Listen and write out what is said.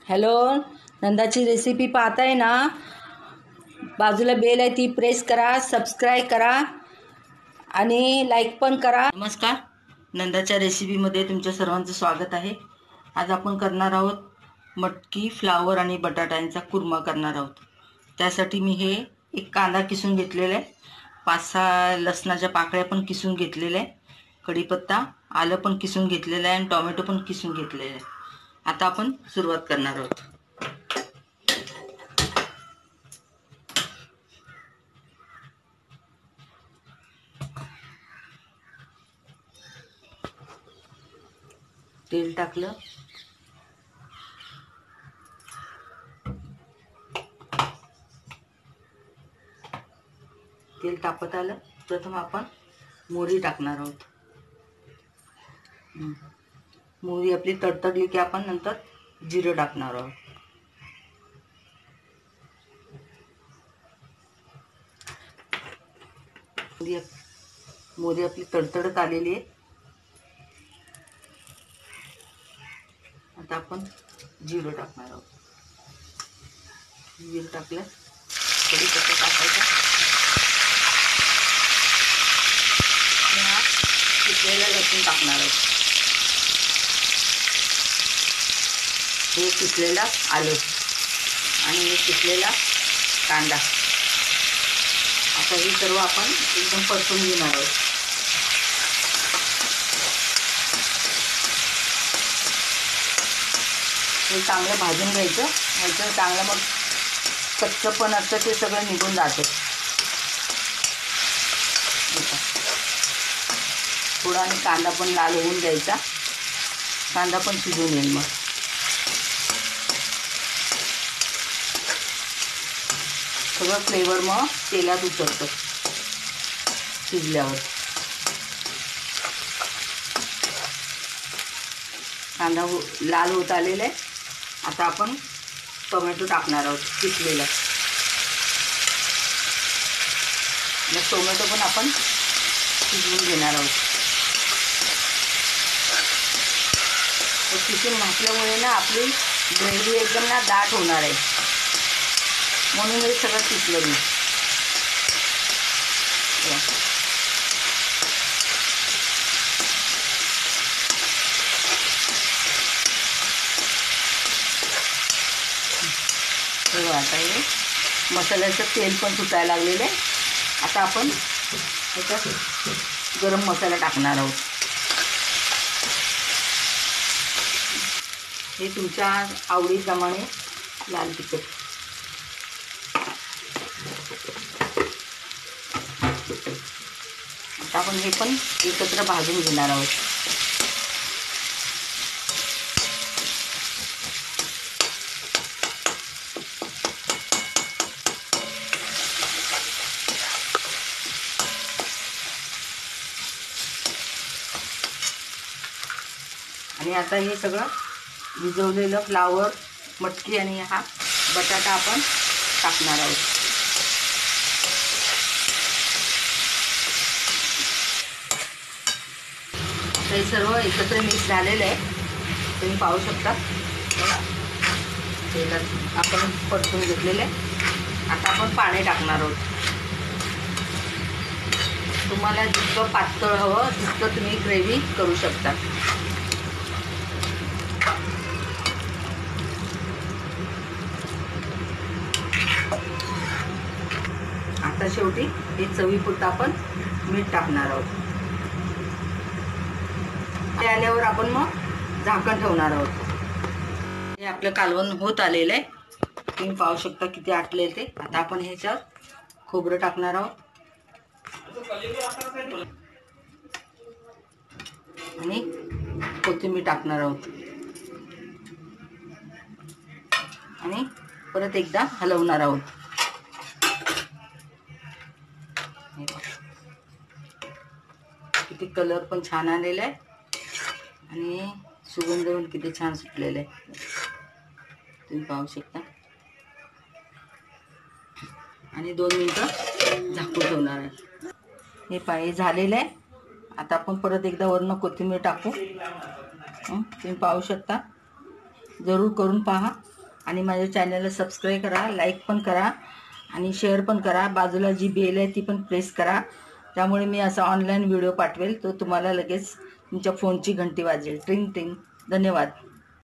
Hello, नंदाची recipe पाहताय ना? बाजूला बेल आहे ती प्रेस करा, सबस्क्राईब करा आणि लाईक पण करा. नमस्कार, नंदाच्या रेसिपीमध्ये तुमच्या सर्वांचं स्वागत आहे. आज आपण करणार आहोत मटकी, फ्लावर आणि बटाट्यांचा कुर्मा करणार आहोत. त्यासाठी मी हे एक कांदा किसून घेतलेला आहे, 5-6 लसणाच्या पाकळ्या पण किसून घेतलेल्या आहे, कढीपत्ता, आलं पण किसून घेतलेलं आहे आणि टोमॅटो पण किसून घेतलेलं आहे. आता आपण सुरुवात करणार आहोत. तेल टाकलं, तेल तापत आलं. प्रथम आपण मोहरी टाकणार आहोत. मोहरी आपली तडतडली की आपण नंतर जिरं टाकणार आहोत. मोहरी आपली तडतडत आलेली आहे. आता आपण जिरं टाकणार आहोत. जिरं टाकलं, कढीपत्ता टाकायचा, किसलेला लसूण टाकणार आहोत. हे किसलेला आलं आणि हे किसलेला कांदा. आता हे सर्व आपण एकदम परतून घेणार आहोत. हे चांगलं भाजून घ्यायचं, नाहीतर चांगलं मग कच्चं पण असतं ते सगळं निघून जातं. थोडा आणि कांदा पण लाल होऊन द्यायचा, कांदा पण शिजून येईल. मग सगळं फ्लेवर मग तेलात उतरतं शिजल्यावर. कांदा लाल होत आलेला आहे. आता आपण टोमॅटो टाकणार आहोत किसलेला. मग टोमॅटो पण आपण शिजवून घेणार आहोत. किसून घातल्यामुळे ना आपली ग्रेव्ही एकदम ना दाट होणार आहे, म्हणून हे सगळं किसलं मी. आता हे मसाल्याचं तेल पण सुटायला लागलेलं आहे. आता आपण त्याच्यात गरम मसाला टाकणार आहोत. हे तुमच्या आवडीप्रमाणे लाल तिखट. आता आपण हे पण एकत्र भाजून घेणार आहोत. आणि आता हे सगळं भिजवलेलं फ्लावर, मटकी आणि हा बटाटा आपण टाकणार आहोत. हे सर्व एकत्र मिक्स झालेलं आहे, तुम्ही पाहू शकता. तेलात आपण परतून घेतलेलं आहे. आता आपण पाणी टाकणार आहोत. तुम्हाला जितकं पातळ हवं तितकं तुम्ही ग्रेव्ही करू शकता. आता शेवटी हे चवीपुरतं आपण मीठ टाकणार आहोत. ते आल्यावर आपण मग झाकण ठेवणार आहोत. हे आपलं कालवण होत आलेलं आहे, तुम्ही पाहू शकता किती आटले ते. आता आपण ह्याच्यात खोबरं टाकणार आहोत आणि कोथिंबीर टाकणार आहोत आणि परत एकदा हलवणार आहोत. किती कलर पण छान आलेला आहे आणि सुगंध पण किती छान सुटलेला आहे, तुम्ही पाहू शकता. आणि 2 मिनिटं झाकून ठेवणार आहे. हे पाय झालेलं आहे. आता आपण परत एकदा वरनं कोथिंबीर टाकू. तुम्ही पाहू शकता, जरूर करून पहा. आणि माझ्या चॅनलला सबस्क्राईब करा, लाईक पण करा आणि शेअर पण करा. बाजूला जी बेल आहे ती पण प्रेस करा, त्यामुळे मी असा ऑनलाईन व्हिडिओ पाठवेल तो तुम्हाला लगेच तुमच्या फोनची घंटी वाजेल. ट्रिंग ट्रिंग. धन्यवाद.